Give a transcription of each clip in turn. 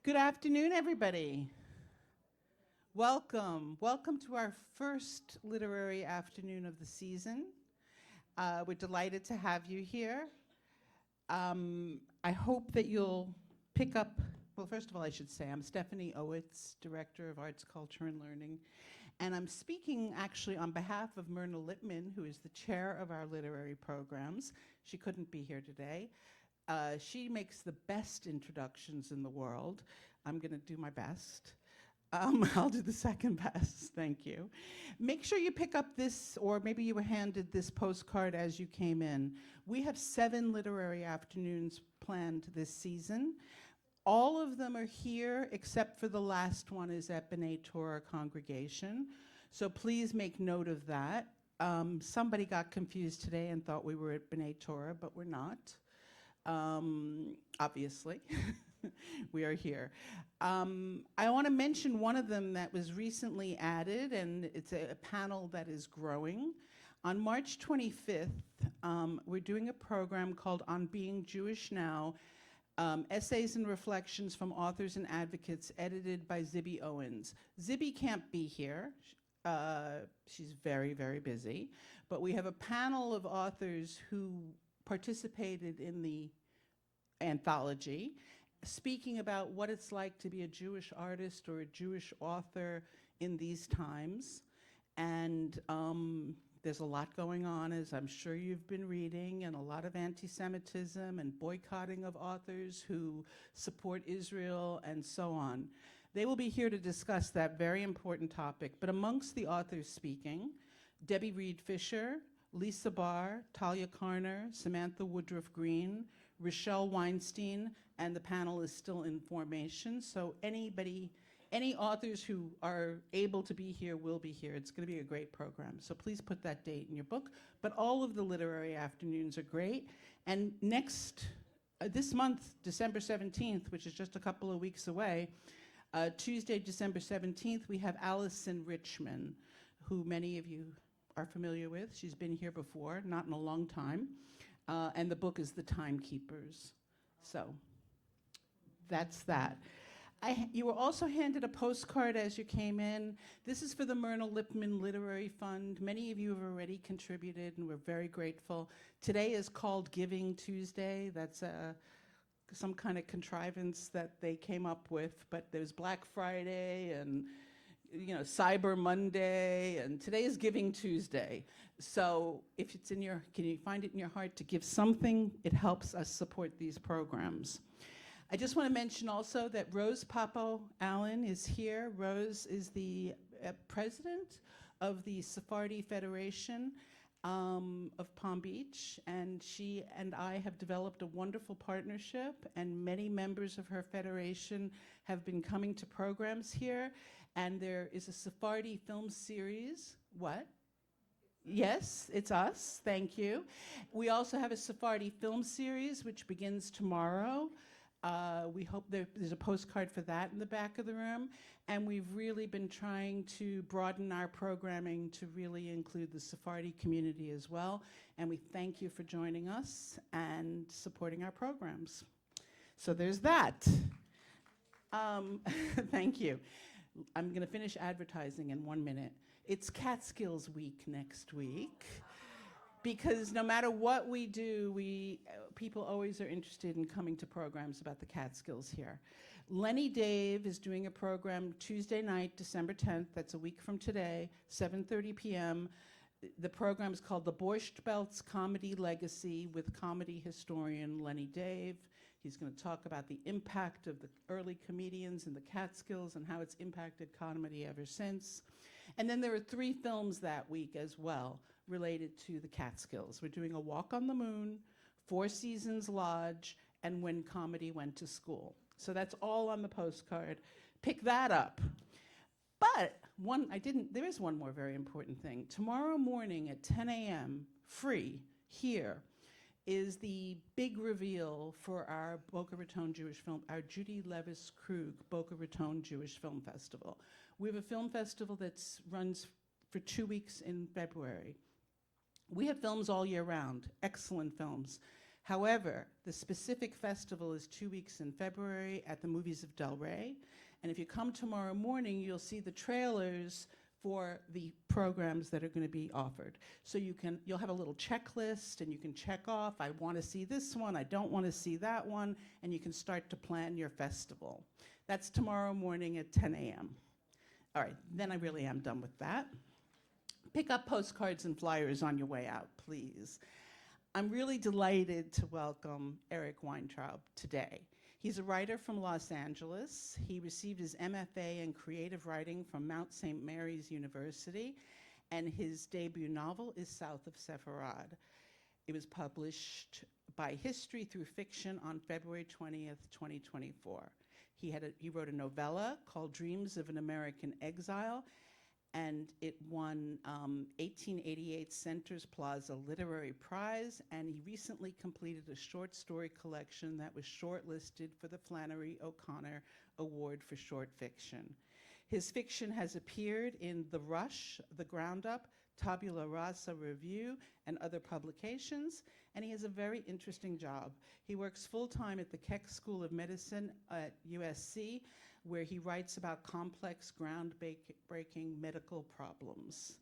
Good afternoon, everybody. Welcome. Welcome to our first literary afternoon of the season. We're delighted to have you here. I hope that you'll pick up, well, first of all, I should say, I'm Stephanie Owitz, Director of Arts, Culture, and Learning, and I'm speaking actually on behalf of Myrna Lippman, who is the chair of our literary programs. She couldn't be here today. She makes the best introductions in the world. I'm going to do my best. I'll do the second best, thank you. Make sure you pick up this, or maybe you were handed this postcard as you came in. We have 7 literary afternoons planned this season. All of them are here, except for the last one is at B'nai Torah Congregation. So please make note of that. Somebody got confused today and thought we were at B'nai Torah, but we're not. Obviously, we are here. I want to mention one of them that was recently added, and it's a panel that is growing. On March 25th, we're doing a program called On Being Jewish Now, Essays and Reflections from Authors and Advocates, edited by Zibby Owens. Zibby can't be here. She's very, very busy. But we have a panel of authors who participated in the anthology, speaking about what it's like to be a Jewish artist or a Jewish author in these times. And there's a lot going on, as I'm sure you've been reading, and a lot of anti-Semitism and boycotting of authors who support Israel and so on. They will be here to discuss that very important topic. But amongst the authors speaking, Debbie Reed Fisher, Lisa Barr, Talia Karner, Samantha Woodruff Green, Rochelle Weinstein, and the panel is still in formation. So any authors who are able to be here will be here. It's going to be a great program. So please put that date in your book. But all of the literary afternoons are great. And this month, December 17th, which is just a couple of weeks away, Tuesday, December 17th, we have Allison Richman, who many of you are familiar with. She's been here before, not in a long time. And the book is The Timekeepers. So that's that. You were also handed a postcard as you came in. This is for the Myrna Lippman Literary Fund. Many of you have already contributed, and we're very grateful. Today is called Giving Tuesday. That's some kind of contrivance that they came up with, but there's Black Friday and Cyber Monday, and today is Giving Tuesday. So if it's can you find it in your heart to give something? It helps us support these programs. I just want to mention also that Rose Papo Allen is here. Rose is the president of the Sephardi Federation of Palm Beach, and she and I have developed a wonderful partnership, and many members of her federation have been coming to programs here. And there is a Sephardi film series. What? Yes, it's us. Thank you. We also have a Sephardi film series, which begins tomorrow. We hope there's a postcard for that in the back of the room. And we've really been trying to broaden our programming to really include the Sephardi community as well. And we thank you for joining us and supporting our programs. So there's that. Thank you. I'm going to finish advertising in 1 minute. It's Catskills Week next week, because no matter what we do, people always are interested in coming to programs about the Catskills here. Lenny Dave is doing a program Tuesday night, December 10th. That's a week from today, 7:30 p.m. The program is called The Borscht Belt's Comedy Legacy with comedy historian Lenny Dave. He's going to talk about the impact of the early comedians in the Catskills and how it's impacted comedy ever since. And then there are 3 films that week as well related to the Catskills. We're doing A Walk on the Moon, Four Seasons Lodge, and When Comedy Went to School. So that's all on the postcard. Pick that up. But there is one more very important thing. Tomorrow morning at 10 a.m., free, here, is the big reveal for our Boca Raton Jewish Film, our Judy Levis Krug Boca Raton Jewish Film Festival. We have a film festival that runs for 2 weeks in February. We have films all year round, excellent films. However, the specific festival is 2 weeks in February at the Movies of Del Rey. And if you come tomorrow morning, you'll see the trailers for the programs that are going to be offered. So you'll have a little checklist, and you can check off, I want to see this one, I don't want to see that one, and you can start to plan your festival. That's tomorrow morning at 10 a.m. All right, then I really am done with that. Pick up postcards and flyers on your way out, please. I'm really delighted to welcome Eric Weintraub today. He's a writer from Los Angeles. He received his MFA in creative writing from Mount St. Mary's University, and his debut novel is South of Sepharad. It was published by History Through Fiction on February 20th, 2024. He wrote a novella called Dreams of an American Exile, and it won 1888 Centers Plaza Literary Prize, and he recently completed a short story collection that was shortlisted for the Flannery O'Connor Award for Short Fiction. His fiction has appeared in The Rush, The Ground Up, Tabula Rasa Review, and other publications, and he has a very interesting job. He works full-time at the Keck School of Medicine at USC, where he writes about complex, groundbreaking medical problems.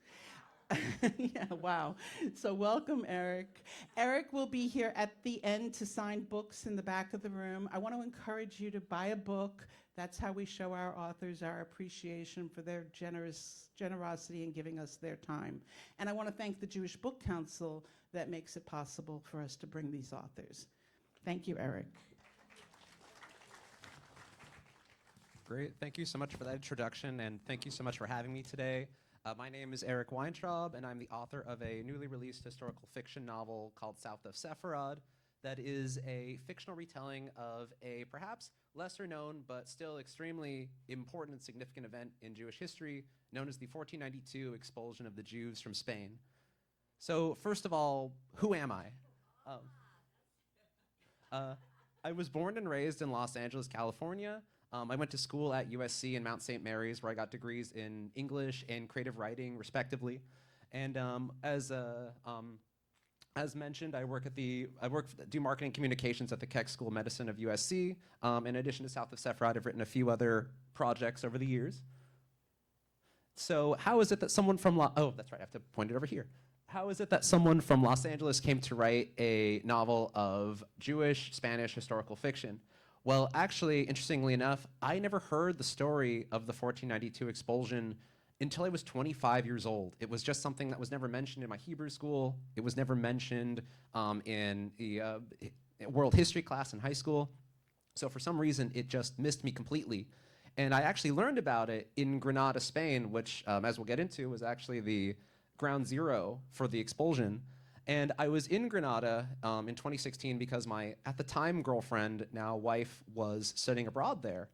Yeah, wow. So welcome, Eric. Eric will be here at the end to sign books in the back of the room. I want to encourage you to buy a book. That's how we show our authors our appreciation for their generosity in giving us their time. And I want to thank the Jewish Book Council that makes it possible for us to bring these authors. Thank you, Eric. Great. Thank you so much for that introduction, and thank you so much for having me today. My name is Eric Weintraub, and I'm the author of a newly released historical fiction novel called South of Sepharad that is a fictional retelling of a perhaps lesser known but still extremely important and significant event in Jewish history known as the 1492 expulsion of the Jews from Spain. So first of all, who am I? I was born and raised in Los Angeles, California. I went to school at USC and Mount St. Mary's, where I got degrees in English and creative writing, respectively. And as mentioned, do marketing communications at the Keck School of Medicine of USC. In addition to South of Sepharad, I've written a few other projects over the years. So how is it that someone from oh, that's right, I have to point it over here. How is it that someone from Los Angeles came to write a novel of Jewish, Spanish historical fiction? Well, actually, interestingly enough, I never heard the story of the 1492 expulsion until I was 25 years old. It was just something that was never mentioned in my Hebrew school. It was never mentioned in the world history class in high school. So for some reason, it just missed me completely. And I actually learned about it in Granada, Spain, which, as we'll get into, was actually the ground zero for the expulsion. And I was in Granada in 2016 because my, at the time, girlfriend, now wife, was studying abroad there.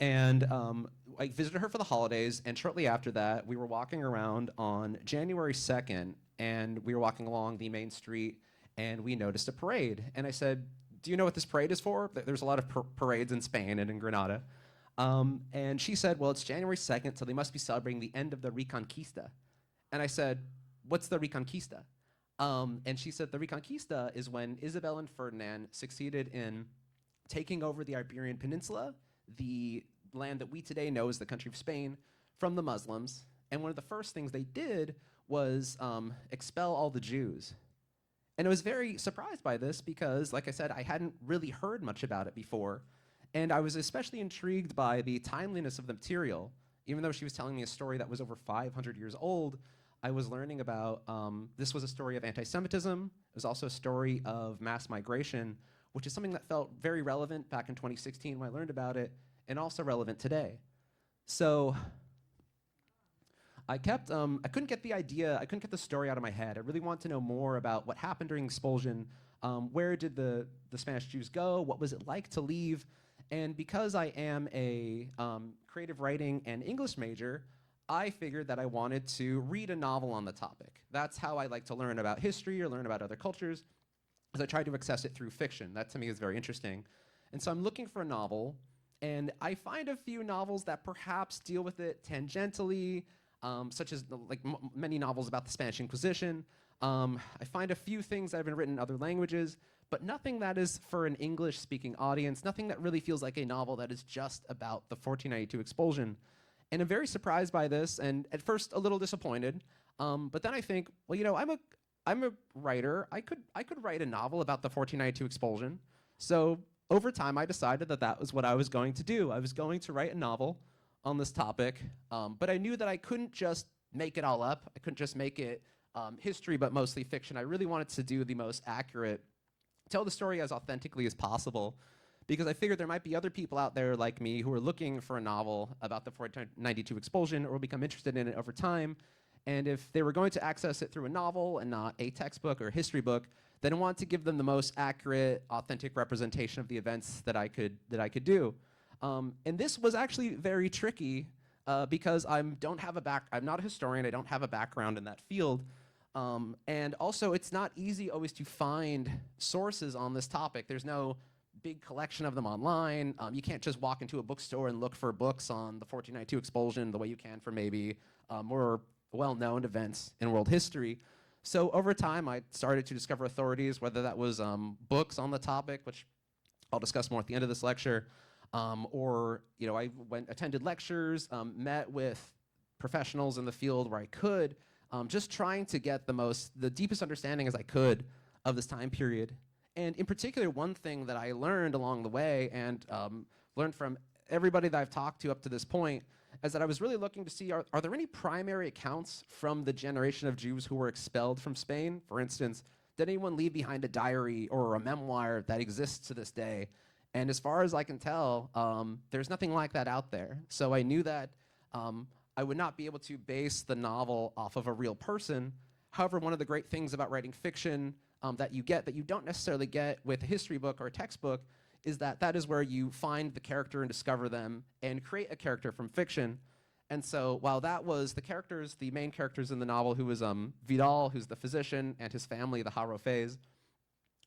And I visited her for the holidays, and shortly after that, we were walking around on January 2nd, and we were walking along the main street, and we noticed a parade. And I said, do you know what this parade is for? There's a lot of parades in Spain and in Granada. And she said, well, it's January 2nd, so they must be celebrating the end of the Reconquista. And I said, what's the Reconquista? And she said the Reconquista is when Isabel and Ferdinand succeeded in taking over the Iberian Peninsula, the land that we today know as the country of Spain, from the Muslims. And one of the first things they did was expel all the Jews. And I was very surprised by this because, like I said, I hadn't really heard much about it before. And I was especially intrigued by the timeliness of the material. Even though she was telling me a story that was over 500 years old, I was learning about, this was a story of anti-Semitism. It was also a story of mass migration, which is something that felt very relevant back in 2016 when I learned about it, and also relevant today. So I couldn't get the story out of my head. I really wanted to know more about what happened during expulsion. Where did the Spanish Jews go? What was it like to leave? And because I am a creative writing and English major, I figured that I wanted to read a novel on the topic. That's how I like to learn about history or learn about other cultures, as I try to access it through fiction. That to me is very interesting. And so I'm looking for a novel, and I find a few novels that perhaps deal with it tangentially. such as many novels about the Spanish Inquisition. I find a few things that have been written in other languages, but nothing that is for an English-speaking audience, nothing that really feels like a novel that is just about the 1492 expulsion. And I'm very surprised by this, and at first a little disappointed. But then I think, well, I'm a writer. I could write a novel about the 1492 expulsion. So over time, I decided that that was what I was going to do. I was going to write a novel on this topic, but I knew that I couldn't just make it all up. I couldn't just make it history, but mostly fiction. I really wanted to do the most accurate, tell the story as authentically as possible, because I figured there might be other people out there like me who are looking for a novel about the 1492 expulsion or will become interested in it over time. And if they were going to access it through a novel and not a textbook or a history book, then I wanted to give them the most accurate, authentic representation of the events that I could do. And this was actually very tricky because I'm not a historian. I don't have a background in that field. And also, it's not easy always to find sources on this topic. There's no big collection of them online. You can't just walk into a bookstore and look for books on the 1492 expulsion the way you can for maybe more well-known events in world history. So over time, I started to discover authorities, whether that was books on the topic, which I'll discuss more at the end of this lecture, or I attended lectures, met with professionals in the field where I could, just trying to get the deepest understanding as I could of this time period. And in particular, one thing that I learned along the way and learned from everybody that I've talked to up to this point is that I was really looking to see, are there any primary accounts from the generation of Jews who were expelled from Spain? For instance, did anyone leave behind a diary or a memoir that exists to this day? And as far as I can tell, there's nothing like that out there. So I knew that I would not be able to base the novel off of a real person. However, one of the great things about writing fiction that you don't necessarily get with a history book or a textbook is that is where you find the character and discover them and create a character from fiction. And so while that was the main characters in the novel, who was Vidal, who's the physician, and his family, the Harofes,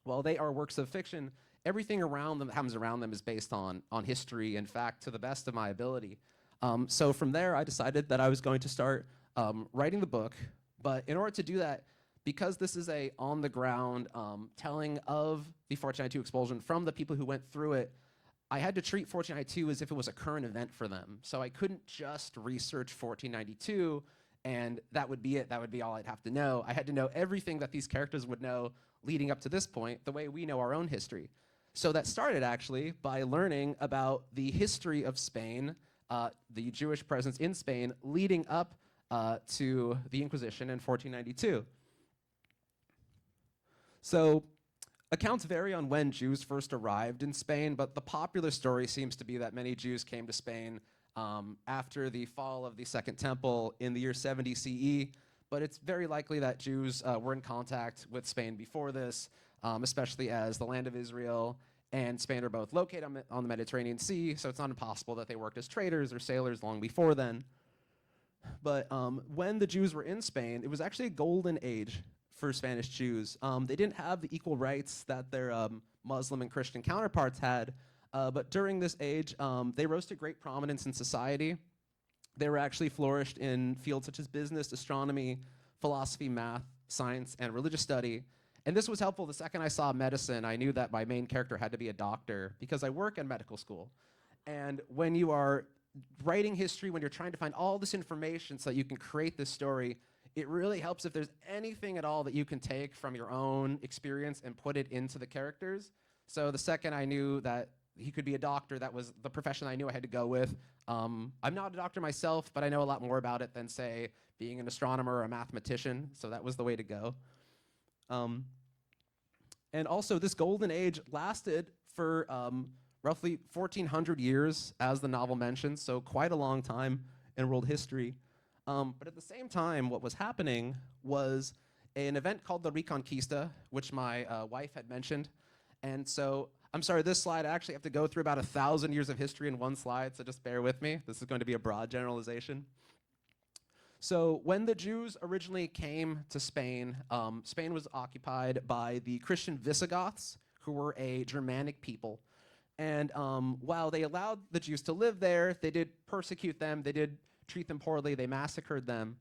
while they are works of fiction, everything around them that happens around them is based on history and fact to the best of my ability. So from there, I decided that I was going to start writing the book. But in order to do that, because this is a on-the-ground telling of the 1492 expulsion from the people who went through it, I had to treat 1492 as if it was a current event for them. So I couldn't just research 1492 and that would be it. That would be all I'd have to know. I had to know everything that these characters would know leading up to this point, the way we know our own history. So that started actually by learning about the history of Spain, the Jewish presence in Spain leading up to the Inquisition in 1492. So accounts vary on when Jews first arrived in Spain, but the popular story seems to be that many Jews came to Spain after the fall of the Second Temple in the year 70 CE, but it's very likely that Jews were in contact with Spain before this, especially as the land of Israel and Spain are both located on the Mediterranean Sea, so it's not impossible that they worked as traders or sailors long before then. But when the Jews were in Spain, it was actually a golden age for Spanish Jews. They didn't have the equal rights that their Muslim and Christian counterparts had, but during this age, they rose to great prominence in society. They were actually flourished in fields such as business, astronomy, philosophy, math, science, and religious study. And this was helpful. The second I saw medicine, I knew that my main character had to be a doctor because I work in medical school. And when you are writing history, when you're trying to find all this information so that you can create this story, it really helps if there's anything at all that you can take from your own experience and put it into the characters. So the second I knew that he could be a doctor, that was the profession I knew I had to go with. I'm not a doctor myself, but I know a lot more about it than, say, being an astronomer or a mathematician, so that was the way to go. And also, this golden age lasted for roughly 1,400 years, as the novel mentions, so quite a long time in world history. But at the same time, what was happening was an event called the Reconquista, which my wife had mentioned. And so, I'm sorry, this slide, I actually have to go through about 1,000 years of history in one slide, so just bear with me. This is going to be a broad generalization. So when the Jews originally came to Spain, Spain was occupied by the Christian Visigoths, who were a Germanic people. And while they allowed the Jews to live there, they did persecute them, they did treat them poorly. They massacred them.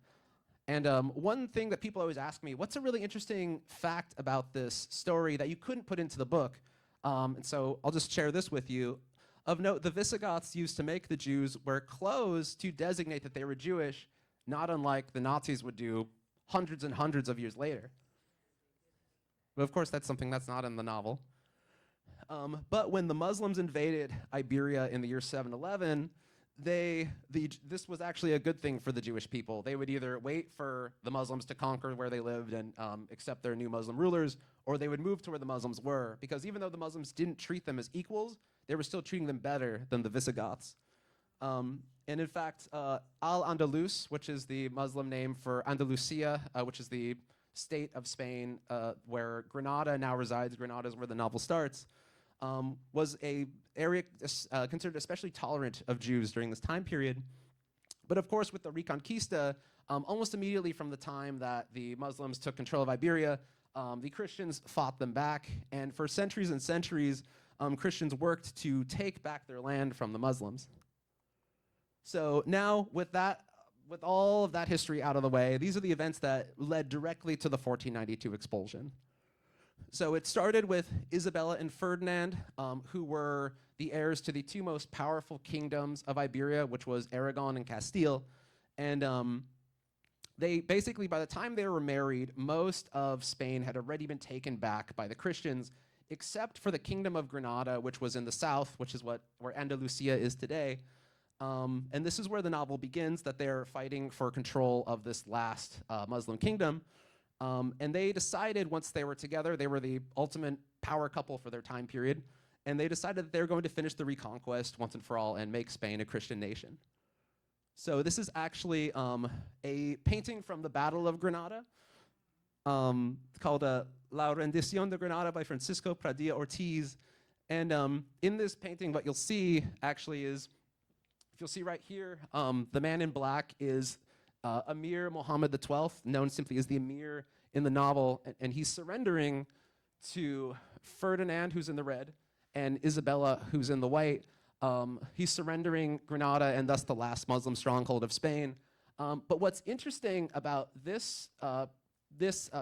And one thing that people always ask me, what's a really interesting fact about this story that you couldn't put into the book? And so I'll just share this with you. Of note, the Visigoths used to make the Jews wear clothes to designate that they were Jewish, not unlike the Nazis would do hundreds and hundreds of years later. But of course, that's something that's not in the novel. But when the Muslims invaded Iberia in the year 711, this was actually a good thing for the Jewish people. They would either wait for the Muslims to conquer where they lived and accept their new Muslim rulers, or they would move to where the Muslims were, because even though the Muslims didn't treat them as equals, they were still treating them better than the Visigoths. And in fact, Al-Andalus, which is the Muslim name for Andalusia, which is the state of Spain where Granada now resides, Granada is where the novel starts, was a area considered especially tolerant of Jews during this time period. But of course, with the Reconquista, almost immediately from the time that the Muslims took control of Iberia, the Christians fought them back. And for centuries and centuries, Christians worked to take back their land from the Muslims. So now, with all of that history out of the way, these are the events that led directly to the 1492 expulsion. So it started with Isabella and Ferdinand, who were the heirs to the two most powerful kingdoms of Iberia, which was Aragon and Castile. And they basically, by the time they were married, most of Spain had already been taken back by the Christians, except for the kingdom of Granada, which was in the south, which is where Andalusia is today. And this is where the novel begins, that they're fighting for control of this last Muslim kingdom. And they decided once they were together, they were the ultimate power couple for their time period, and they decided that they were going to finish the reconquest once and for all and make Spain a Christian nation. So this is actually a painting from the Battle of Granada called La Rendición de Granada by Francisco Pradilla Ortiz. And in this painting, what you'll see actually is, if you'll see right here, the man in black is Emir Muhammad XII, known simply as the Emir in the novel, and he's surrendering to Ferdinand, who's in the red, and Isabella, who's in the white. He's surrendering Granada and thus the last Muslim stronghold of Spain. But what's interesting about this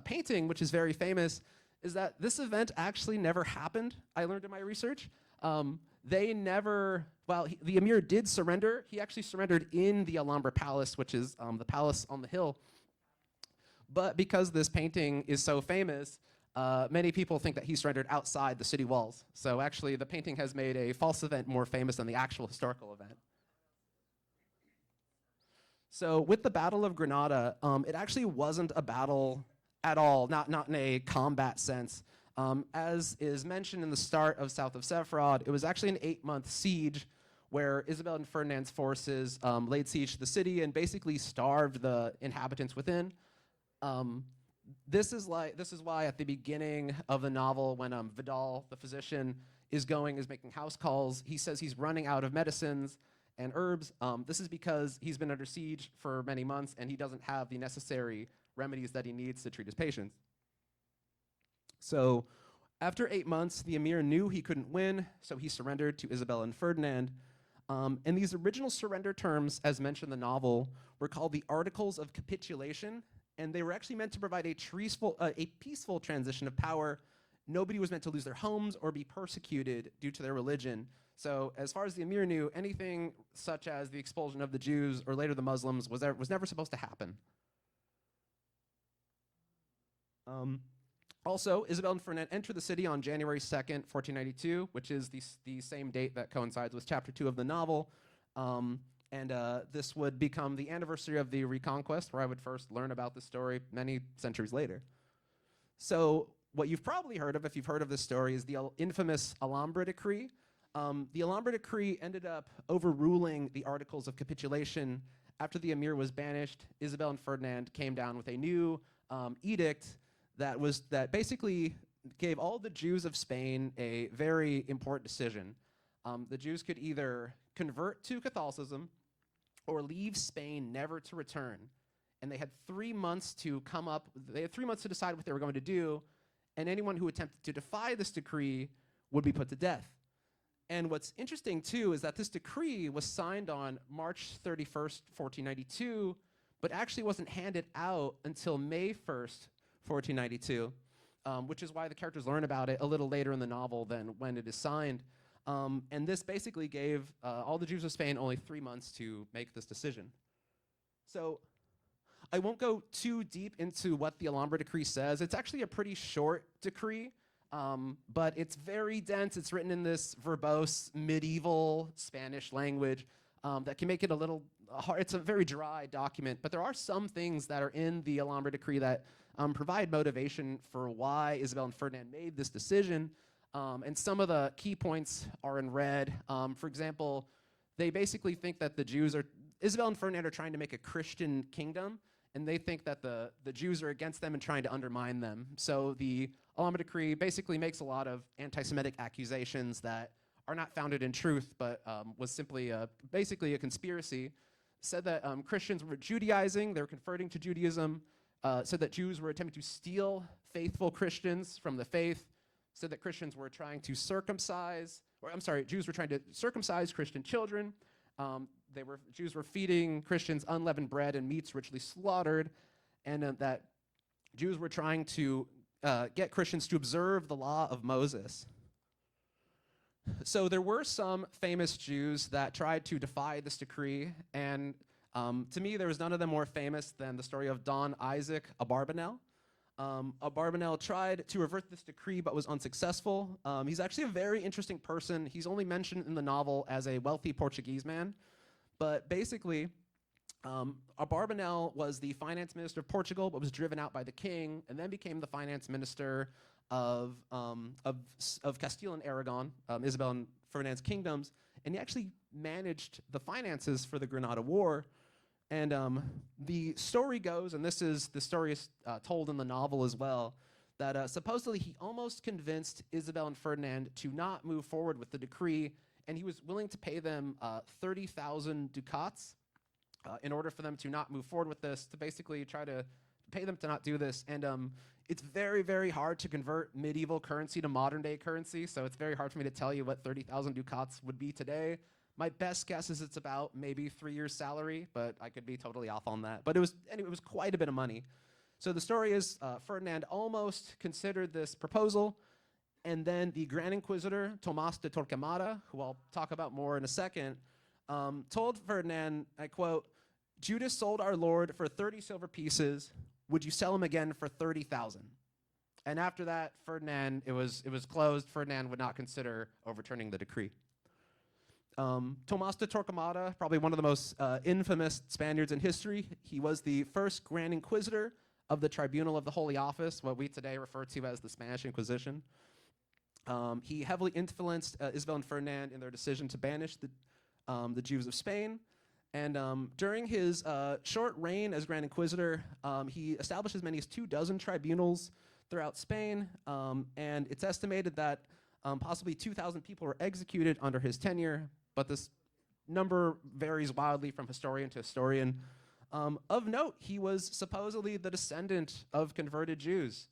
painting, which is very famous, is that this event actually never happened, I learned in my research. The Emir did surrender. He actually surrendered in the Alhambra Palace, which is the palace on the hill. But because this painting is so famous, many people think that he surrendered outside the city walls. So actually, the painting has made a false event more famous than the actual historical event. So with the Battle of Granada, it actually wasn't a battle at all, not in a combat sense. As is mentioned in the start of South of Sepharad, it was actually an 8-month siege where Isabel and Ferdinand's forces laid siege to the city and basically starved the inhabitants within. This is why at the beginning of the novel, when Vidal, the physician, is making house calls, he says he's running out of medicines and herbs. This is because he's been under siege for many months and he doesn't have the necessary remedies that he needs to treat his patients. So after 8 months, the Emir knew he couldn't win, so he surrendered to Isabella and Ferdinand. And these original surrender terms, as mentioned in the novel, were called the Articles of Capitulation, and they were actually meant to provide a peaceful transition of power. Nobody was meant to lose their homes or be persecuted due to their religion. So as far as the Emir knew, anything such as the expulsion of the Jews or later the Muslims was never supposed to happen. Also, Isabel and Ferdinand enter the city on January 2nd, 1492, which is the same date that coincides with chapter 2 of the novel. This would become the anniversary of the Reconquest, where I would first learn about the story many centuries later. So what you've probably heard of, if you've heard of this story, is the infamous Alhambra Decree. The Alhambra Decree ended up overruling the Articles of Capitulation. After the Emir was banished, Isabel and Ferdinand came down with a new edict that basically gave all the Jews of Spain a very important decision. The Jews could either convert to Catholicism or leave Spain never to return. And they had 3 months to decide what they were going to do, and anyone who attempted to defy this decree would be put to death. And what's interesting, too, is that this decree was signed on March 31st, 1492, but actually wasn't handed out until May 1st, 1492, which is why the characters learn about it a little later in the novel than when it is signed. And this basically gave all the Jews of Spain only 3 months to make this decision. So I won't go too deep into what the Alhambra decree says. It's actually a pretty short decree, but it's very dense. It's written in this verbose medieval Spanish language that can make it a little hard. It's a very dry document, but there are some things that are in the Alhambra decree that provide motivation for why Isabel and Ferdinand made this decision. And some of the key points are in red. For example, they basically think that Isabel and Ferdinand are trying to make a Christian kingdom, and they think that the Jews are against them and trying to undermine them. So the Alhambra decree basically makes a lot of anti-Semitic accusations that are not founded in truth, but was simply basically a conspiracy. Said that Christians were Judaizing, they were converting to Judaism, said that Jews were attempting to steal faithful Christians from the faith, said that Jews were trying to circumcise Christian children. Jews were feeding Christians unleavened bread and meats richly slaughtered, and that Jews were trying to get Christians to observe the law of Moses. So there were some famous Jews that tried to defy this decree, and to me, there was none of them more famous than the story of Don Isaac Abarbanel. Abarbanel tried to revert this decree but was unsuccessful. He's actually a very interesting person. He's only mentioned in the novel as a wealthy Portuguese man, but basically, Abarbanel was the finance minister of Portugal, but was driven out by the king, and then became the finance minister of Castile and Aragon, Isabel and Ferdinand's kingdoms, and he actually managed the finances for the Granada War. And the story goes, and the story is told in the novel as well, that supposedly he almost convinced Isabel and Ferdinand to not move forward with the decree, and he was willing to pay them 30,000 ducats in order for them to not move forward with this, to basically try to pay them to not do this. And it's very, very hard to convert medieval currency to modern day currency, so it's very hard for me to tell you what 30,000 ducats would be today. My best guess is it's about maybe 3 years' salary, but I could be totally off on that. But it was quite a bit of money. So the story is Ferdinand almost considered this proposal, and then the Grand Inquisitor, Tomás de Torquemada, who I'll talk about more in a second, told Ferdinand, I quote, "Judas sold our Lord for 30 silver pieces. Would you sell him again for 30,000? And after that, Ferdinand, it was closed. Ferdinand would not consider overturning the decree. Tomás de Torquemada, probably one of the most infamous Spaniards in history. He was the first Grand Inquisitor of the Tribunal of the Holy Office, what we today refer to as the Spanish Inquisition. He heavily influenced Isabel and Ferdinand in their decision to banish the Jews of Spain. And during his short reign as Grand Inquisitor, he established as many as 24 tribunals throughout Spain, and it's estimated that possibly 2,000 people were executed under his tenure, but this number varies wildly from historian to historian. Of note, he was supposedly the descendant of converted Jews.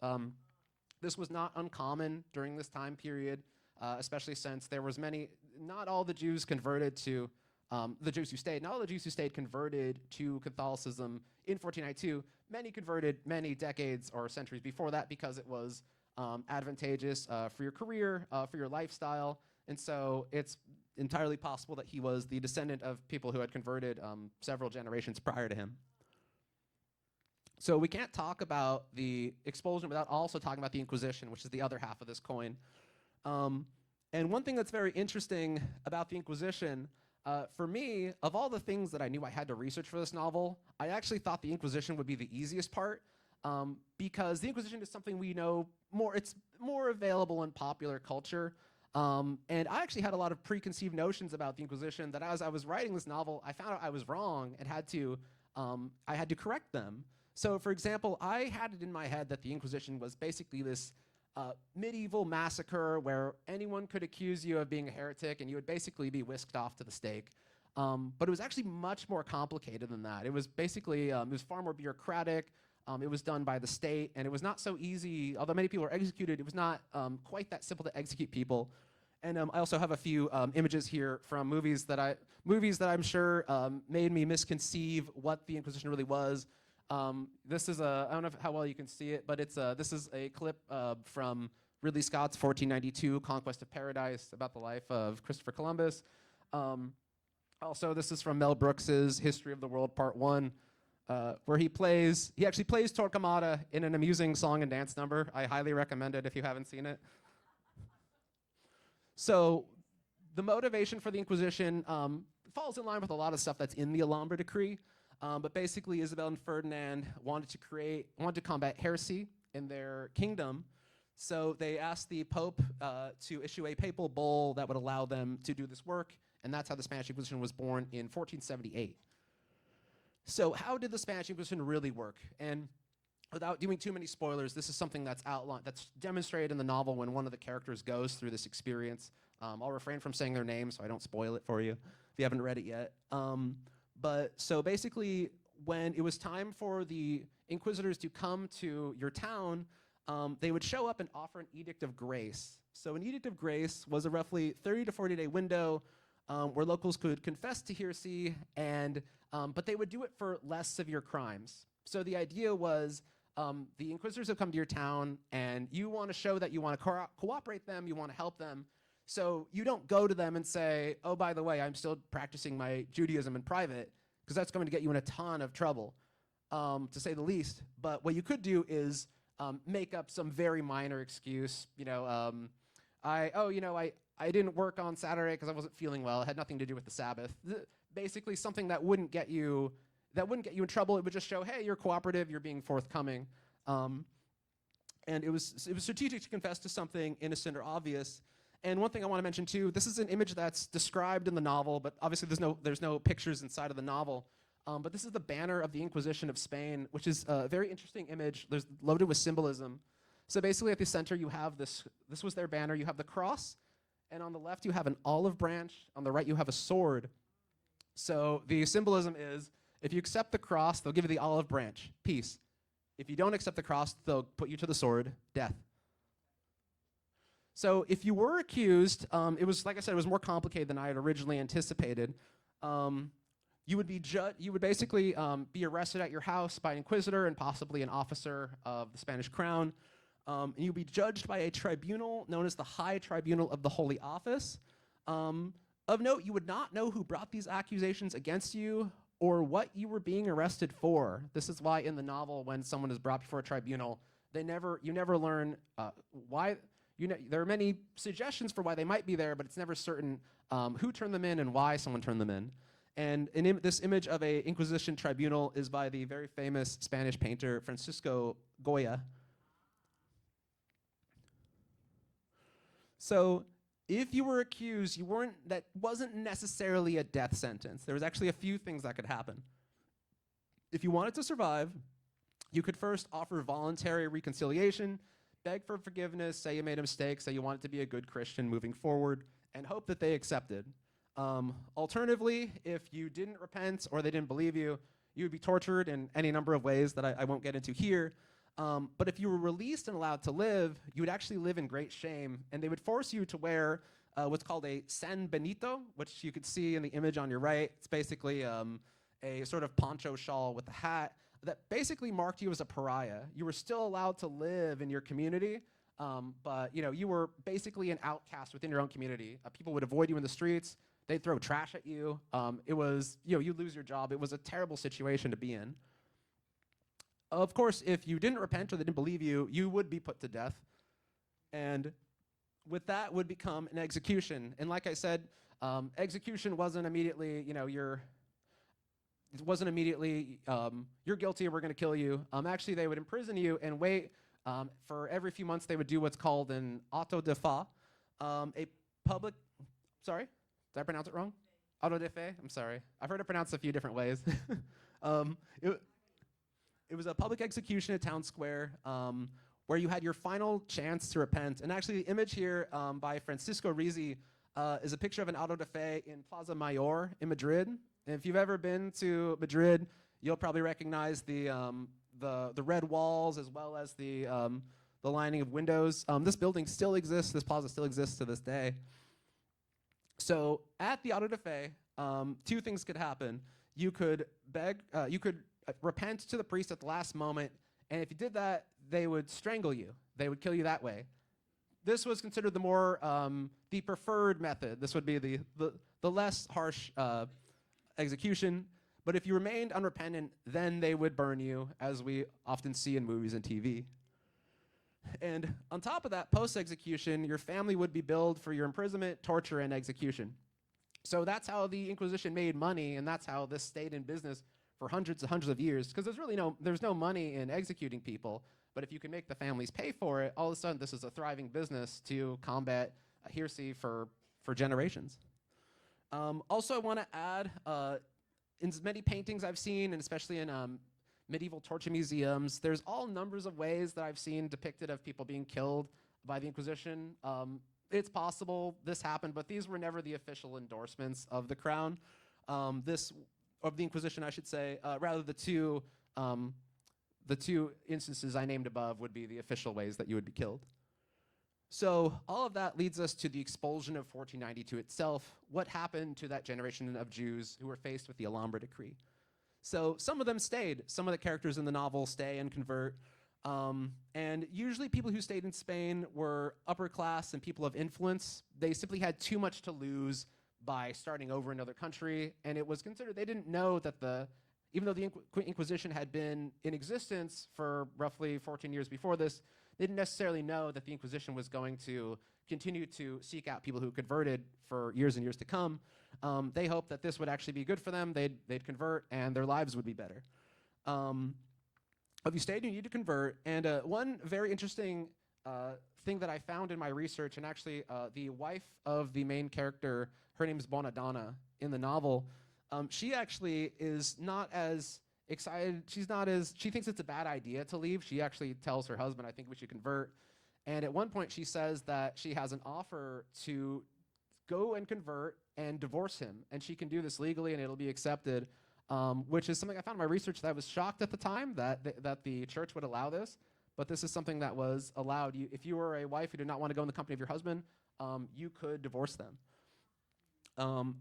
This was not uncommon during this time period, especially since there was not all the Jews converted to the Jews who stayed. Not all the Jews who stayed converted to Catholicism in 1492. Many converted many decades or centuries before that because it was advantageous for your career, for your lifestyle. And so it's entirely possible that he was the descendant of people who had converted several generations prior to him. So we can't talk about the expulsion without also talking about the Inquisition, which is the other half of this coin. And one thing that's very interesting about the Inquisition, for me, of all the things that I knew I had to research for this novel, I actually thought the Inquisition would be the easiest part, because the Inquisition is something we know more, it's more available in popular culture. And I actually had a lot of preconceived notions about the Inquisition that as I was writing this novel, I found out I was wrong and I had to correct them. So for example, I had it in my head that the Inquisition was basically this medieval massacre where anyone could accuse you of being a heretic and you would basically be whisked off to the stake. But it was actually much more complicated than that. It was basically, it was far more bureaucratic. It was done by the state, and it was not so easy. Although many people were executed, it was not quite that simple to execute people. And I also have a few images here from movies that I'm sure made me misconceive what the Inquisition really was. This is I don't know how well you can see it, but this is a clip from Ridley Scott's 1492 Conquest of Paradise, about the life of Christopher Columbus. Also, this is from Mel Brooks's History of the World Part 1, where he actually plays Torquemada in an amusing song and dance number. I highly recommend it if you haven't seen it. So the motivation for the Inquisition falls in line with a lot of stuff that's in the Alhambra Decree. But basically, Isabel and Ferdinand wanted to combat heresy in their kingdom. So they asked the Pope to issue a papal bull that would allow them to do this work. And that's how the Spanish Inquisition was born in 1478. So how did the Spanish Inquisition really work? And without doing too many spoilers, this is something that's demonstrated in the novel when one of the characters goes through this experience. I'll refrain from saying their name so I don't spoil it for you if you haven't read it yet. But so basically, when it was time for the inquisitors to come to your town, they would show up and offer an Edict of Grace. So an Edict of Grace was a roughly 30 to 40-day window where locals could confess to heresy, but they would do it for less severe crimes. So the idea was the inquisitors have come to your town, and you want to show that you want to cooperate them, you want to help them. So you don't go to them and say, oh, by the way, I'm still practicing my Judaism in private, because that's going to get you in a ton of trouble, to say the least. But what you could do is make up some very minor excuse. I didn't work on Saturday because I wasn't feeling well. It had nothing to do with the Sabbath. Basically, something that wouldn't get you in trouble. It would just show, hey, you're cooperative, you're being forthcoming. And it was strategic to confess to something innocent or obvious. And one thing I want to mention too, this is an image that's described in the novel, but obviously there's no pictures inside of the novel. But this is the banner of the Inquisition of Spain, which is a very interesting image. There's loaded with symbolism. So basically at the center you have this was their banner. You have the cross, and on the left you have an olive branch. On the right you have a sword. So the symbolism is, if you accept the cross, they'll give you the olive branch, peace. If you don't accept the cross, they'll put you to the sword, death. So if you were accused, it was, like I said, it was more complicated than I had originally anticipated. You would basically be arrested at your house by an inquisitor and possibly an officer of the Spanish crown. And you'd be judged by a tribunal known as the High Tribunal of the Holy Office. Of note, you would not know who brought these accusations against you or what you were being arrested for. This is why in the novel, when someone is brought before a tribunal, you never learn why. There are many suggestions for why they might be there, but it's never certain who turned them in and why someone turned them in. And this image of a Inquisition tribunal is by the very famous Spanish painter Francisco Goya. So if you were accused, that wasn't necessarily a death sentence. There was actually a few things that could happen. If you wanted to survive, you could first offer voluntary reconciliation, beg for forgiveness, say you made a mistake, say you wanted to be a good Christian moving forward, and hope that they accepted. Alternatively, if you didn't repent or they didn't believe you, you would be tortured in any number of ways that I won't get into here. But if you were released and allowed to live, you would actually live in great shame, and they would force you to wear what's called a San Benito, which you could see in the image on your right. It's basically a sort of poncho shawl with a hat that basically marked you as a pariah. You were still allowed to live in your community, but you were basically an outcast within your own community. People would avoid you in the streets. They'd throw trash at you. It was, you'd lose your job. It was a terrible situation to be in. Of course, if you didn't repent or they didn't believe you, you would be put to death. And with that would become an execution. And like I said, execution wasn't immediately, you're guilty, we're going to kill you. Actually, they would imprison you and wait. For every few months, they would do what's called an auto de fe, a public, sorry, did I pronounce it wrong? Auto de fe, I'm sorry. I've heard it pronounced a few different ways. It was a public execution at Town Square where you had your final chance to repent. And actually, the image here by Francisco Rizzi is a picture of an auto de fe in Plaza Mayor in Madrid. And if you've ever been to Madrid, you'll probably recognize the red walls as well as the lining of windows. This building still exists. This plaza still exists to this day. So at the auto da fe, two things could happen. You could repent to the priest at the last moment, and if you did that, they would strangle you. They would kill you that way. This was considered the preferred method. This would be the less harsh execution. But if you remained unrepentant, then they would burn you, as we often see in movies and TV. And on top of that, post-execution, your family would be billed for your imprisonment, torture, and execution. So that's how the Inquisition made money, and that's how this stayed in business for hundreds and hundreds of years, because there's no money in executing people. But if you can make the families pay for it, all of a sudden this is a thriving business to combat heresy for generations. Also, I want to add, in as many paintings I've seen, and especially in medieval torture museums, there's all numbers of ways that I've seen depicted of people being killed by the Inquisition. It's possible this happened, but these were never the official endorsements of the crown. Of the Inquisition, I should say. Rather, the two instances I named above would be the official ways that you would be killed. So all of that leads us to the expulsion of 1492 itself. What happened to that generation of Jews who were faced with the Alhambra decree? So some of them stayed. Some of the characters in the novel stay and convert. And usually people who stayed in Spain were upper class and people of influence. They simply had too much to lose by starting over in another country, and it was considered, they didn't know that even though the Inquisition had been in existence for roughly 14 years before this, they didn't necessarily know that the Inquisition was going to continue to seek out people who converted for years and years to come. They hoped that this would actually be good for them, they'd convert, and their lives would be better. If you stayed, you need to convert, and one very interesting thing that I found in my research, and actually the wife of the main character, her name's Bonadonna in the novel, she actually is not as excited. She thinks it's a bad idea to leave. She actually tells her husband, I think we should convert. And at one point she says that she has an offer to go and convert and divorce him. And she can do this legally and it'll be accepted, which is something I found in my research that I was shocked at the time that the church would allow this. But this is something that was allowed. If you were a wife who did not want to go in the company of your husband, you could divorce them.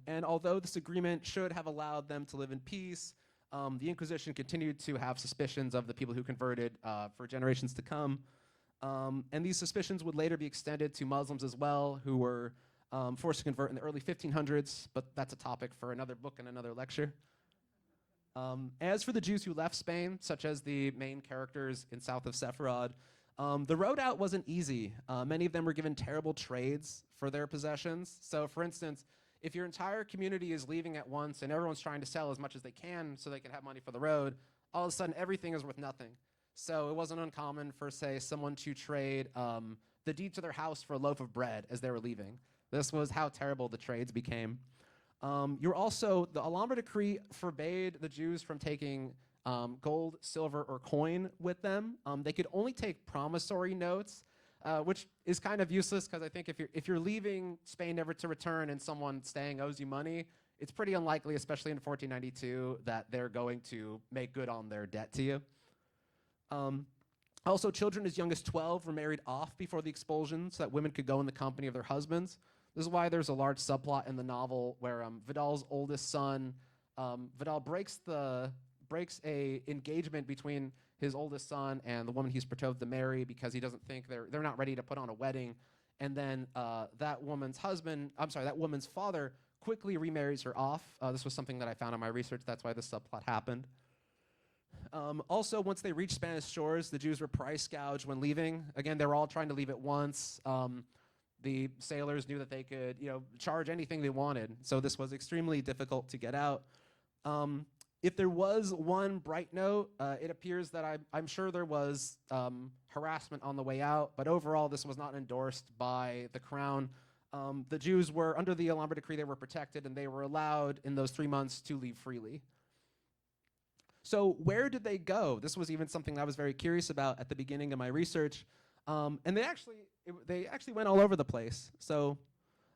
And although this agreement should have allowed them to live in peace, the Inquisition continued to have suspicions of the people who converted for generations to come. And these suspicions would later be extended to Muslims as well, who were forced to convert in the early 1500s, but that's a topic for another book and another lecture. As for the Jews who left Spain, such as the main characters in South of Sepharad, the road out wasn't easy. Many of them were given terrible trades for their possessions. So for instance, if your entire community is leaving at once and everyone's trying to sell as much as they can so they can have money for the road, all of a sudden everything is worth nothing. So it wasn't uncommon for, say, someone to trade the deed to their house for a loaf of bread as they were leaving. This was how terrible the trades became. The Alhambra decree forbade the Jews from taking gold, silver, or coin with them. They could only take promissory notes, which is kind of useless because I think if you're leaving Spain never to return and someone staying owes you money, it's pretty unlikely, especially in 1492, that they're going to make good on their debt to you. Also, children as young as 12 were married off before the expulsion so that women could go in the company of their husbands. This is why there's a large subplot in the novel where Vidal's oldest son, Vidal breaks a engagement between his oldest son and the woman he's betrothed to marry because he doesn't think they're not ready to put on a wedding. And then that woman's father quickly remarries her off. This was something that I found in my research. That's why this subplot happened. Also, once they reached Spanish shores, the Jews were price gouged when leaving. Again, they were all trying to leave at once. The sailors knew that they could, charge anything they wanted. So this was extremely difficult to get out. If there was one bright note, it appears that I'm sure there was harassment on the way out, but overall this was not endorsed by the crown. The Jews were, under the Alhambra decree, they were protected and they were allowed in those 3 months to leave freely. So where did they go? This was even something I was very curious about at the beginning of my research. And they actually went all over the place. So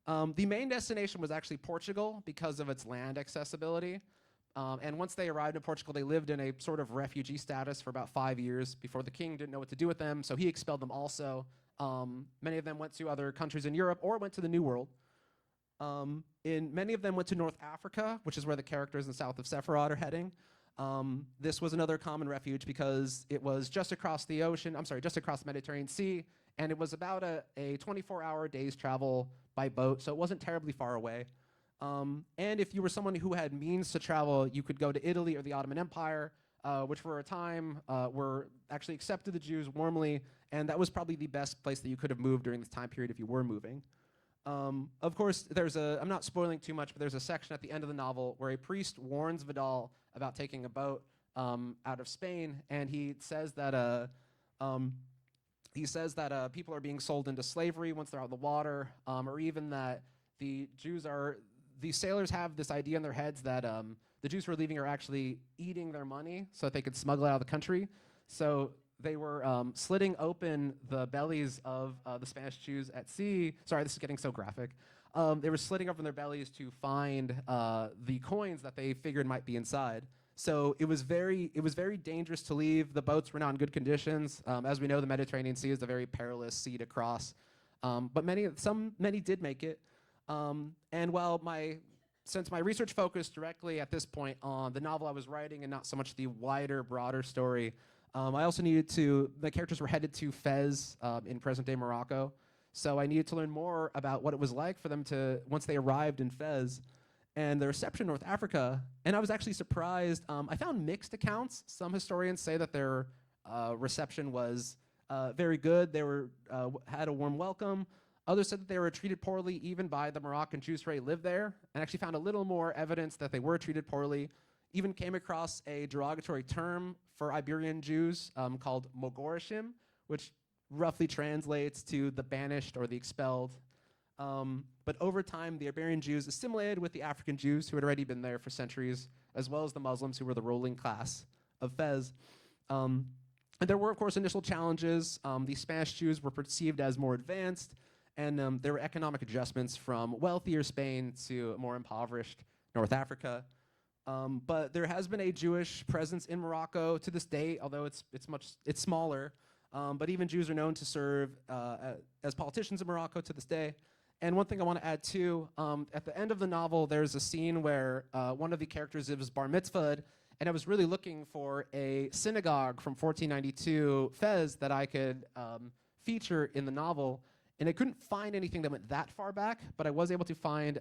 the main destination was actually Portugal because of its land accessibility. And once they arrived in Portugal, they lived in a sort of refugee status for about 5 years before the king didn't know what to do with them, so he expelled them also. Many of them went to other countries in Europe or went to the New World. In many of them went to North Africa, which is where the characters in South of Sepharad are heading. This was another common refuge because it was just across the ocean, just across the Mediterranean Sea, and it was about a 24-hour day's travel by boat, so it wasn't terribly far away. And if you were someone who had means to travel, you could go to Italy or the Ottoman Empire, which for a time were actually accepted the Jews warmly, and that was probably the best place that you could have moved during this time period if you were moving. Of course, I'm not spoiling too much, but there's a section at the end of the novel where a priest warns Vidal about taking a boat out of Spain, and he says that people are being sold into slavery once they're out of the water, or even that the sailors have this idea in their heads that the Jews who are leaving are actually eating their money so that they could smuggle it out of the country. So they were slitting open the bellies of the Spanish Jews at sea. Sorry, this is getting so graphic. They were slitting open their bellies to find the coins that they figured might be inside. So it was very dangerous to leave. The boats were not in good conditions. As we know, the Mediterranean Sea is a very perilous sea to cross. But many did make it. And since my research focused directly at this point on the novel I was writing and not so much the wider, broader story, I also the characters were headed to Fez in present-day Morocco. So I needed to learn more about what it was like for them once they arrived in Fez, and the reception in North Africa. And I was actually surprised. I found mixed accounts. Some historians say that their reception was very good. They had a warm welcome. Others said that they were treated poorly even by the Moroccan Jews who already lived there, and actually found a little more evidence that they were treated poorly. Even came across a derogatory term for Iberian Jews called Mogorishim, which roughly translates to the banished or the expelled. But over time, the Iberian Jews assimilated with the African Jews who had already been there for centuries, as well as the Muslims who were the ruling class of Fez. And there were, of course, initial challenges. The Spanish Jews were perceived as more advanced, and there were economic adjustments from wealthier Spain to more impoverished North Africa. But there has been a Jewish presence in Morocco to this day, although it's smaller. But even Jews are known to serve as politicians in Morocco to this day. And one thing I want to add too, at the end of the novel, there's a scene where one of the characters is bar mitzvahed, and I was really looking for a synagogue from 1492 Fez that I could feature in the novel, and I couldn't find anything that went that far back, but I was able to find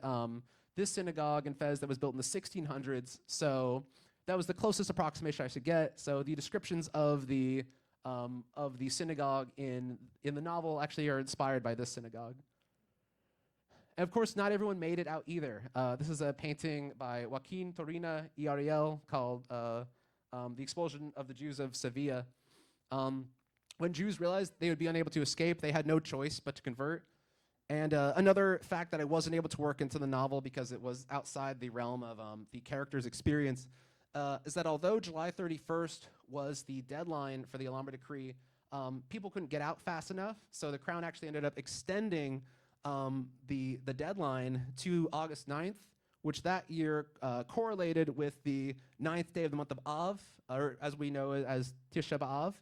this synagogue in Fez that was built in the 1600s, so that was the closest approximation I should get. So the descriptions of the synagogue in the novel actually are inspired by this synagogue. And of course, not everyone made it out either. This is a painting by Joaquin Torina y Ariel called The Expulsion of the Jews of Sevilla. When Jews realized they would be unable to escape, they had no choice but to convert. And another fact that I wasn't able to work into the novel because it was outside the realm of the character's experience is that although July 31st was the deadline for the Alhambra Decree, people couldn't get out fast enough, so the Crown actually ended up extending the deadline to August 9th, which that year correlated with the 9th day of the month of Av, or as we know as Tisha B'Av,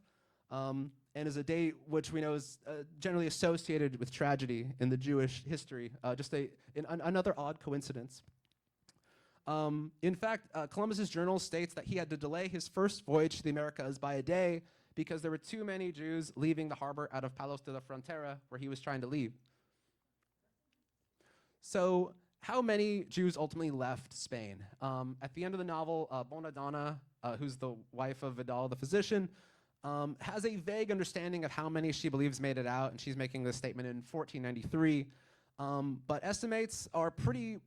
and is a date which we know is generally associated with tragedy in the Jewish history, another odd coincidence. In fact, Columbus's journal states that he had to delay his first voyage to the Americas by a day because there were too many Jews leaving the harbor out of Palos de la Frontera, where he was trying to leave. So how many Jews ultimately left Spain? At the end of the novel, Bonadonna, who's the wife of Vidal, the physician, has a vague understanding of how many she believes made it out, and she's making this statement in 1493. But estimates are pretty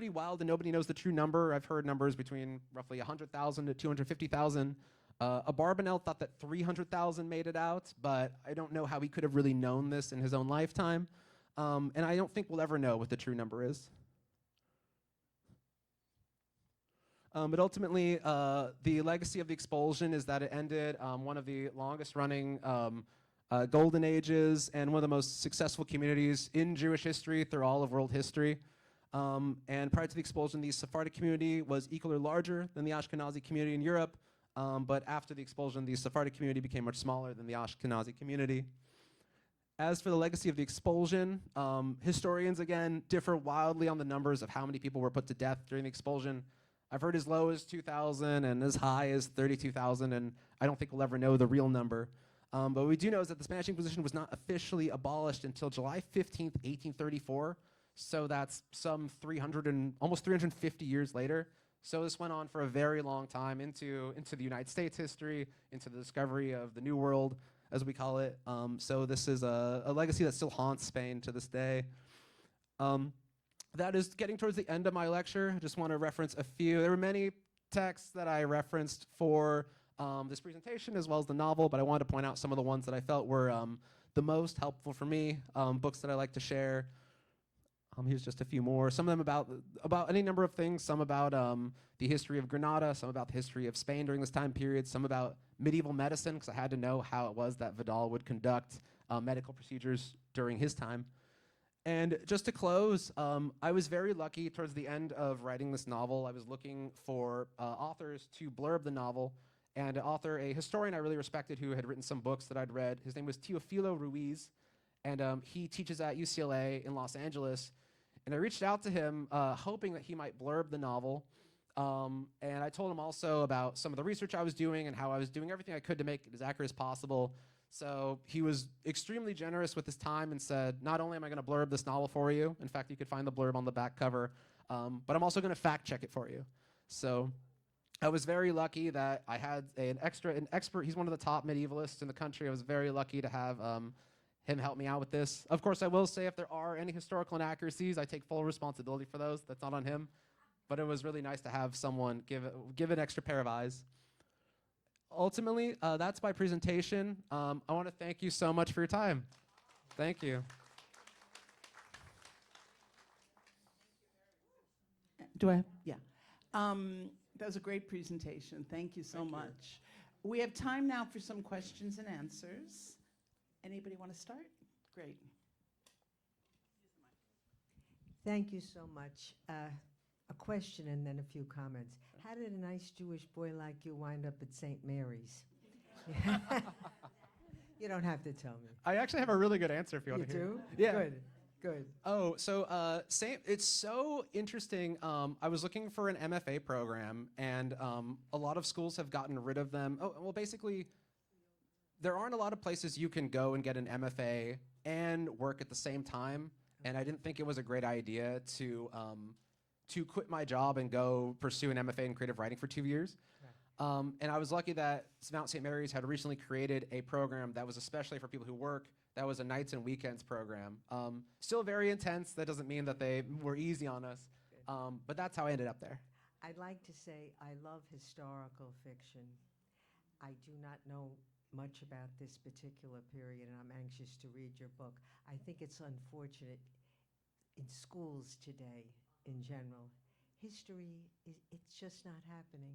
wild, and nobody knows the true number. I've heard numbers between roughly 100,000 to 250,000. Abarbanel thought that 300,000 made it out, but I don't know how he could have really known this in his own lifetime. And I don't think we'll ever know what the true number is. But ultimately, the legacy of the expulsion is that it ended one of the longest running golden ages and one of the most successful communities in Jewish history through all of world history. And prior to the expulsion, the Sephardic community was equal or larger than the Ashkenazi community in Europe. But after the expulsion, the Sephardic community became much smaller than the Ashkenazi community. As for the legacy of the expulsion, historians, again, differ wildly on the numbers of how many people were put to death during the expulsion. I've heard as low as 2,000 and as high as 32,000, and I don't think we'll ever know the real number. But what we do know is that the Spanish Inquisition was not officially abolished until July 15th, 1834. So that's some almost 350 years later. So this went on for a very long time into the United States history, into the discovery of the New World, as we call it. So this is a legacy that still haunts Spain to this day. That is getting towards the end of my lecture. I just want to reference a few. There were many texts that I referenced for this presentation as well as the novel, but I wanted to point out some of the ones that I felt were the most helpful for me, books that I like to share. Here's just a few more. Some of them about any number of things. Some about the history of Granada, some about the history of Spain during this time period, some about medieval medicine, because I had to know how it was that Vidal would conduct medical procedures during his time. And just to close, I was very lucky towards the end of writing this novel. I was looking for authors to blurb the novel, and a historian I really respected who had written some books that I'd read. His name was Teofilo Ruiz, and he teaches at UCLA in Los Angeles. And I reached out to him hoping that he might blurb the novel. And I told him also about some of the research I was doing and how I was doing everything I could to make it as accurate as possible. So he was extremely generous with his time and said, not only am I going to blurb this novel for you, in fact, you could find the blurb on the back cover, but I'm also going to fact check it for you. So I was very lucky that I had an expert. He's one of the top medievalists in the country. I was very lucky to have him help me out with this. Of course, I will say if there are any historical inaccuracies, I take full responsibility for those. That's not on him. But it was really nice to have someone give an extra pair of eyes. Ultimately, that's my presentation. I want to thank you so much for your time. Thank you. Do I? Yeah. That was a great presentation. Thank you so much. We have time now for some questions and answers. Anybody want to start? Great. Thank you so much. A question and then a few comments. How did a nice Jewish boy like you wind up at St. Mary's? You don't have to tell me. I actually have a really good answer if you want to hear. You it. Yeah. Good, good. Oh, so it's so interesting. I was looking for an MFA program, and a lot of schools have gotten rid of them. Oh, well, basically, there aren't a lot of places you can go and get an MFA and work at the same time. And I didn't think it was a great idea to quit my job and go pursue an MFA in creative writing for 2 years. Right. And I was lucky that Mount St. Mary's had recently created a program that was especially for people who work. That was a nights and weekends program. Still very intense. That doesn't mean that they were easy on us. But that's how I ended up there. I'd like to say I love historical fiction. I do not know much about this particular period, and I'm anxious to read your book. I think it's unfortunate in schools today, in general. History, it's just not happening.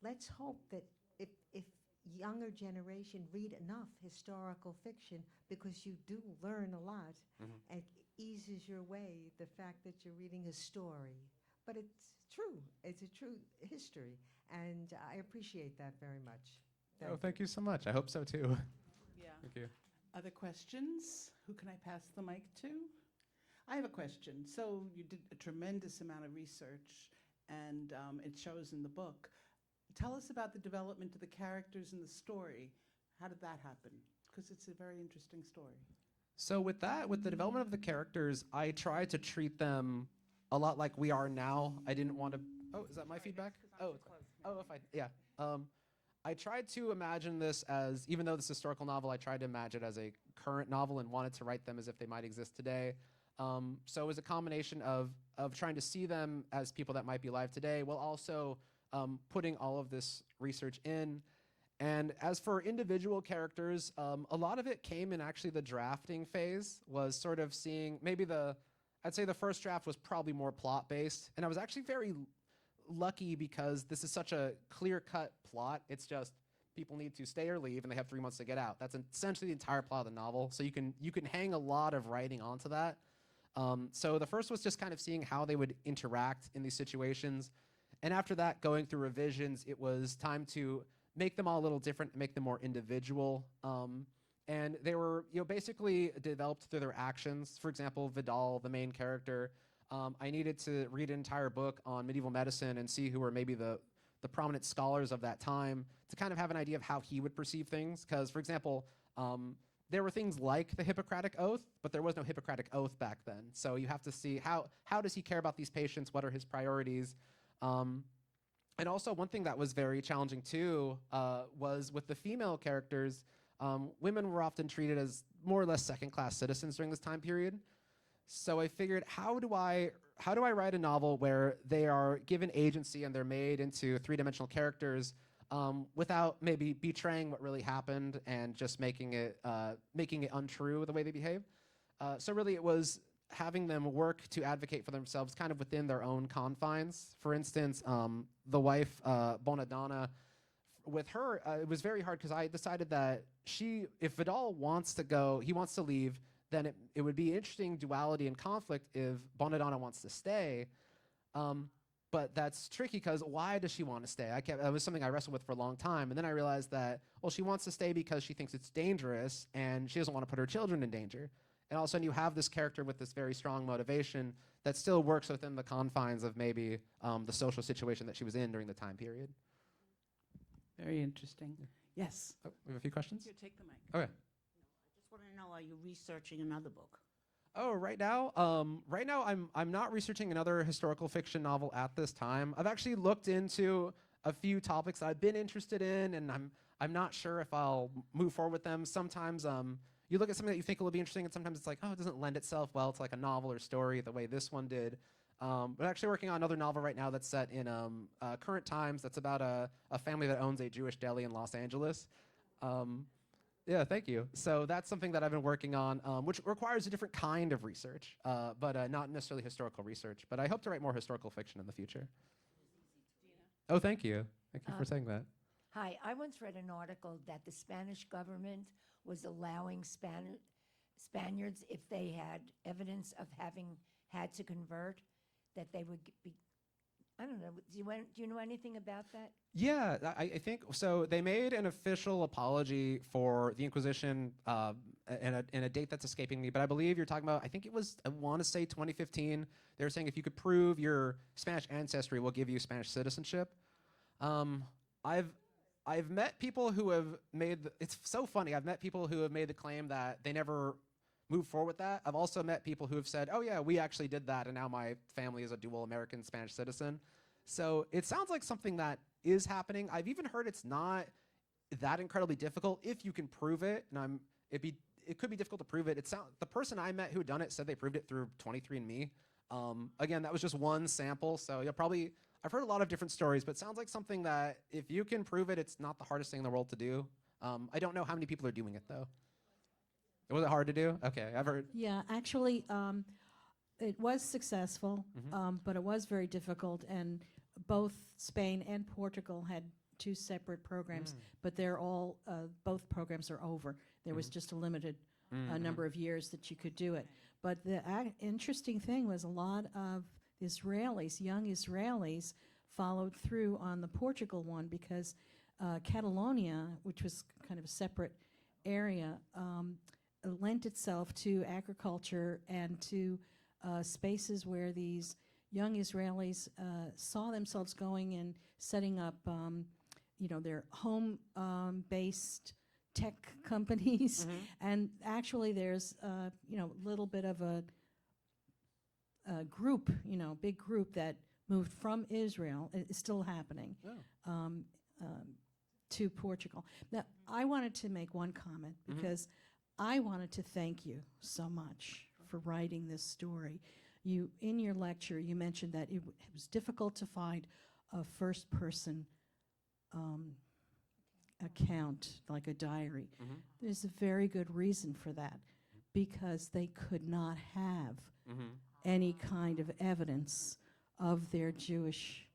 Let's hope that if younger generation read enough historical fiction, because you do learn a lot, and it eases your way, the fact that you're reading a story. But it's true. It's a true history, and I appreciate that very much. Thank you so much. I hope so too. Yeah. Thank you. Other questions? Who can I pass the mic to? I have a question. So you did a tremendous amount of research, and it shows in the book. Tell us about the development of the characters in the story. How did that happen? Because it's a very interesting story. So with the development of the characters, I tried to treat them a lot like we are now. I didn't want to. Oh, is that my feedback? Oh, if I yeah. I tried to imagine this as, even though this historical novel, I tried to imagine it as a current novel and wanted to write them as if they might exist today. So it was a combination of trying to see them as people that might be alive today, while also putting all of this research in. And as for individual characters, a lot of it came in actually the drafting phase, was sort of seeing maybe I'd say the first draft was probably more plot-based. And I was actually very lucky because this is such a clear-cut plot. It's just people need to stay or leave, and they have 3 months to get out. That's essentially the entire plot of the novel. So you can hang a lot of writing onto that. So the first was just kind of seeing how they would interact in these situations. And after that, going through revisions, it was time to make them all a little different, make them more individual. And they were, basically developed through their actions. For example, Vidal, the main character, I needed to read an entire book on medieval medicine and see who were maybe the prominent scholars of that time to kind of have an idea of how he would perceive things. Because, for example, there were things like the Hippocratic Oath, but there was no Hippocratic Oath back then. So you have to see how does he care about these patients? What are his priorities? And also one thing that was very challenging too was with the female characters, women were often treated as more or less second-class citizens during this time period. So I figured, how do I write a novel where they are given agency and they're made into three-dimensional characters without maybe betraying what really happened and just making it untrue the way they behave? So really, it was having them work to advocate for themselves, kind of within their own confines. For instance, the wife Bonadonna, with her, it was very hard because I decided that if Vidal wants to go, he wants to leave, then it would be interesting duality and conflict if Bonadonna wants to stay. But that's tricky because why does she want to stay? That was something I wrestled with for a long time. And then I realized that, well, she wants to stay because she thinks it's dangerous and she doesn't want to put her children in danger. And all of a sudden you have this character with this very strong motivation that still works within the confines of maybe the social situation that she was in during the time period. Very interesting. Yes. Oh, we have a few questions? Here, take the mic. Okay. I just want to know, are you researching another book? Oh, right now I'm not researching another historical fiction novel at this time. I've actually looked into a few topics that I've been interested in, and I'm not sure if I'll move forward with them. Sometimes you look at something that you think will be interesting, and sometimes it's like, oh, it doesn't lend itself well to like a novel or story the way this one did. But actually working on another novel right now that's set in current times. That's about a family that owns a Jewish deli in Los Angeles. Yeah, thank you. So that's something that I've been working on, which requires a different kind of research, but not necessarily historical research. But I hope to write more historical fiction in the future. Oh, thank you. Thank you for saying that. Hi, I once read an article that the Spanish government was allowing Spaniards, if they had evidence of having had to convert, that they would be, I don't know, do you know anything about that? Yeah, I think so. They made an official apology for the Inquisition in a date that's escaping me, but I believe you're talking about, I think it was, I want to say 2015. They were saying if you could prove your Spanish ancestry, we'll give you Spanish citizenship. I've met people who have it's so funny, I've met people who have made the claim that they never moved forward with that. I've also met people who have said, oh yeah, we actually did that, and now my family is a dual American Spanish citizen. So it sounds like something that is happening. I've even heard it's not that incredibly difficult if you can prove it, and it could be difficult to prove it. The person I met who had done it said they proved it through 23andMe. Again, that was just one sample, so I've heard a lot of different stories, but it sounds like something that if you can prove it, it's not the hardest thing in the world to do. I don't know how many people are doing it though. Was it hard to do? Okay, I've heard. Yeah, actually, it was successful, but it was very difficult, and both Spain and Portugal had two separate programs, but they're all, both programs are over. There was just a limited number of years that you could do it. But the interesting thing was a lot of Israelis, young Israelis, followed through on the Portugal one because Catalonia, which was kind of a separate area, lent itself to agriculture and to spaces where these young Israelis saw themselves going and setting up, their home-based tech companies. And actually, there's a little bit of a group, big group that moved from Israel. It's still happening. To Portugal. Now, I wanted to make one comment because I wanted to thank you so much for writing this story. In your lecture, you mentioned that it was difficult to find a first-person account, like a diary. There's a very good reason for that, because they could not have any kind of evidence of their Jewish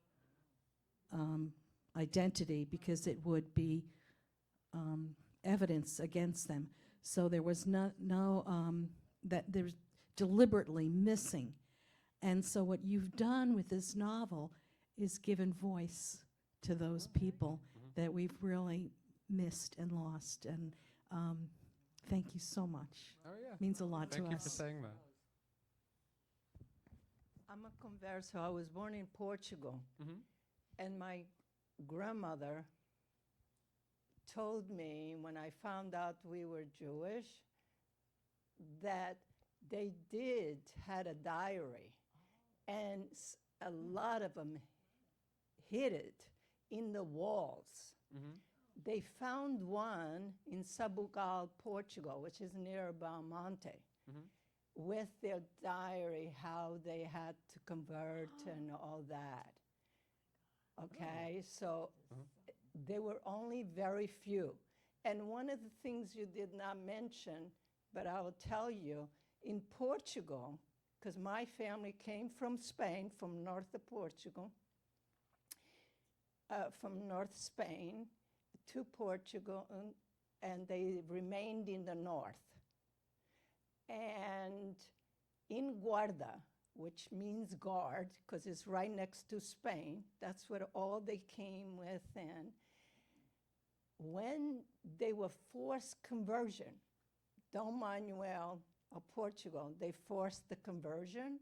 identity, because it would be evidence against them. So there was that there's deliberately missing. And so what you've done with this novel is given voice to those people that we've really missed and lost. And Thank you so much. Oh, yeah. Means a lot to Thank you us. for saying that. I'm a converso. I was born in Portugal, Mhm. and my grandmother told me when I found out we were Jewish that they had a diary, and a lot of them hid it in the walls. Mhm. They found one in Sabugal, Portugal, which is near Belmonte, Mhm. with their diary, how they had to convert and all that. Okay, so there were only very few. And one of the things you did not mention, but I will tell you, in Portugal, because my family came from Spain, from north of Portugal, from North Spain to Portugal, and they remained in the north. And in Guarda, which means guard, because it's right next to Spain, that's where all they came within. When they were forced conversion, Dom Manuel of Portugal, they forced the conversion,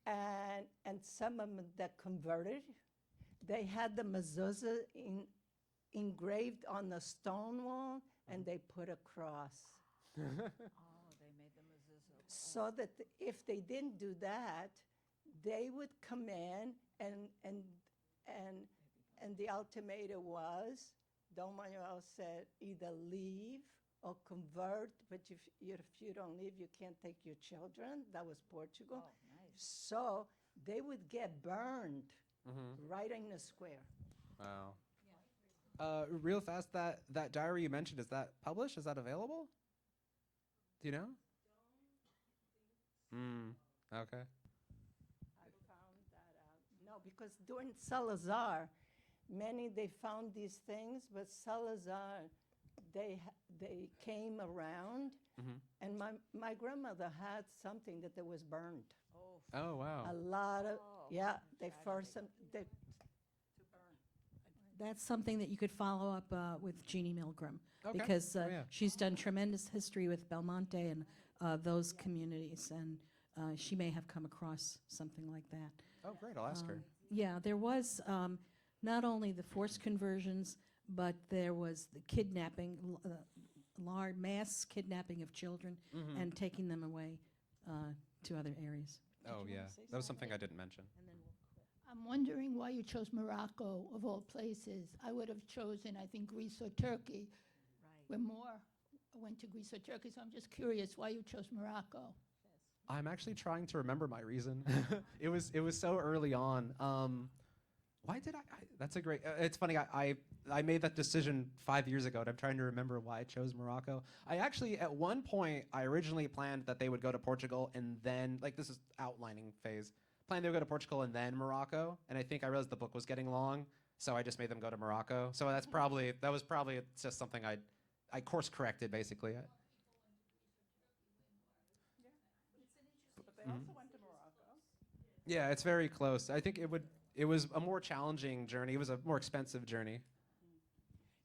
and some of them that converted, they had the mezuzah engraved on the stone wall, and they put a cross. So that if they didn't do that, they would come in, and the ultimatum was, Dom Manuel said, either leave or convert, but if you don't leave, you can't take your children. That was Portugal. So they would get burned right in the square. Wow. Real fast, that diary you mentioned, is that published? Is that available? Do you know? Okay. I found that out. No, because during Salazar, they found these things, but Salazar, they came around, and my grandmother had something that was burned. Oh, wow. A lot of, they forced them, to burn. That's something that you could follow up with Jeannie Milgram, Okay. because Oh, yeah. she's done tremendous history with Belmonte and those communities, and she may have come across something like that. Oh, great. I'll ask her. Yeah, there was not only the forced conversions, but there was the kidnapping, large mass kidnapping of children and taking them away to other areas. Oh, yeah. That was something I didn't mention. I'm wondering why you chose Morocco, of all places. I would have chosen, I think, Greece or Turkey. Where more went to Greece or Turkey, so I'm just curious why you chose Morocco. I'm actually trying to remember my reason. It was so early on. Why did I that's a great, it's funny, I made that decision 5 years ago, and I'm trying to remember why I chose Morocco. I actually, at one point, I originally planned that they would go to Portugal and then, like, this is outlining phase, planned they would go to Portugal and then Morocco, and I think I realized the book was getting long, so I just made them go to Morocco. So that was probably just something I course corrected, basically. But they also went to Morocco. Yeah, it's very close. I think it was a more challenging journey. It was a more expensive journey.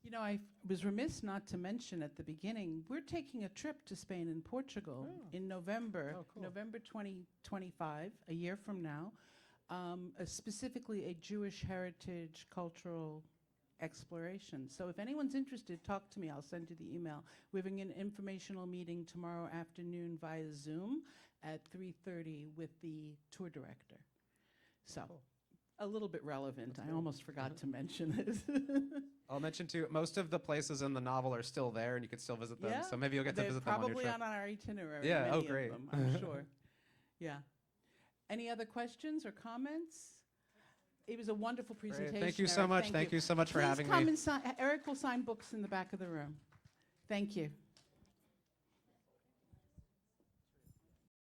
You know, I was remiss not to mention at the beginning, we're taking a trip to Spain and Portugal in November, Oh, cool. November 2025, a year from now, specifically a Jewish heritage cultural exploration. So if anyone's interested, talk to me. I'll send you the email. We're having an informational meeting tomorrow afternoon via Zoom at 3:30 with the tour director. So a little bit relevant. I almost forgot to mention it. I'll mention too, most of the places in the novel are still there, and you can still visit them. Yeah, So maybe you'll get to They're visit them on your probably trip. on our itinerary. Yeah, many oh, of great. them, I'm sure. Yeah. Any other questions or comments? It was a wonderful presentation. Thank you so Eric. much. Thank you so much for Please having come me. and sign. Eric will sign books in the back of the room. Thank you.